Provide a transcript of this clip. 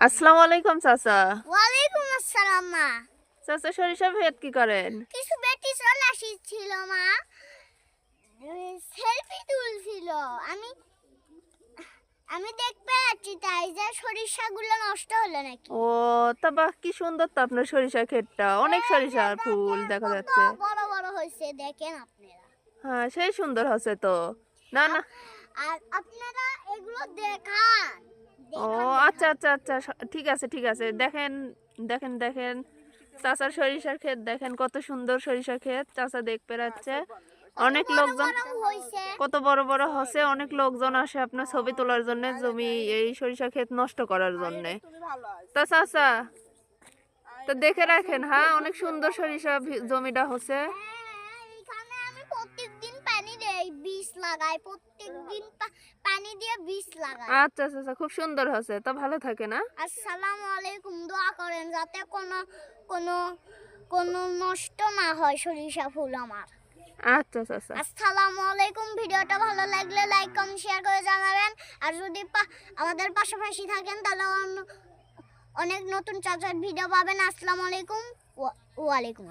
আসসালামু আলাইকুম চাচা। ওয়ালাইকুম আসসালাম মা। চাচা সরিষা ক্ষেত কি করেন? কিছু বেটি চলে আসছিল মা, সেলফি তুলছিল। আমি আমি দেখতে পাচ্ছি তাই যে সরিষাগুলো নষ্ট হলো নাকি। ও তা বাহ, কি সুন্দর তো আপনার সরিষা ক্ষেতটা, অনেক সরিষার ফুল দেখা কত যাচ্ছে। বড় বড় হয়েছে দেখেন আপনারা। হ্যাঁ, সেই সুন্দর হচ্ছে তো। না না। আর আপনারা এগুলো দেখান ও আচ্ছা আচ্ছা আচ্ছা, ঠিক আছে ঠিক আছে, দেখেন দেখেন দেখেন চাচার সরিষার ক্ষেত দেখেন, কত সুন্দর সরিষা ক্ষেত চাচা দেখতে পাচ্ছে। অনেক লোকজন, কত বড় বড় হচ্ছে, অনেক লোকজন আসে আপনার ছবি তোলার জন্য, জমি এই সরিষা ক্ষেত নষ্ট করার জন্য। তা চাচা তো দেখে রাখেন, হ্যাঁ অনেক সুন্দর সরিষা জমিটা হচ্ছে। এখানে আমি প্রত্যেকদিন পানি দেই, বীজ লাগাই, প্রত্যেকদিন পানি দিয়ে বীজ লাগাই। আচ্ছা আচ্ছা আচ্ছা, খুব সুন্দর হচ্ছে, তা ভালো থাকে না। আসসালামু আলাইকুম, দোয়া করেন যাতে কোনো কোনো কোনো নষ্ট না হয় সরিষা ফুল আমার। আচ্ছা আচ্ছা আচ্ছা। আসসালামু আলাইকুম। ভিডিওটা ভালো লাগলে লাইক কমেন্ট শেয়ার করে জানাবেন। আর যদি আমাদের পাশাপাশি থাকেন তাহলে অনেক নতুন চাচার ভিডিও পাবেন। আসসালামু আলাইকুম। ওয়ালাইকুম।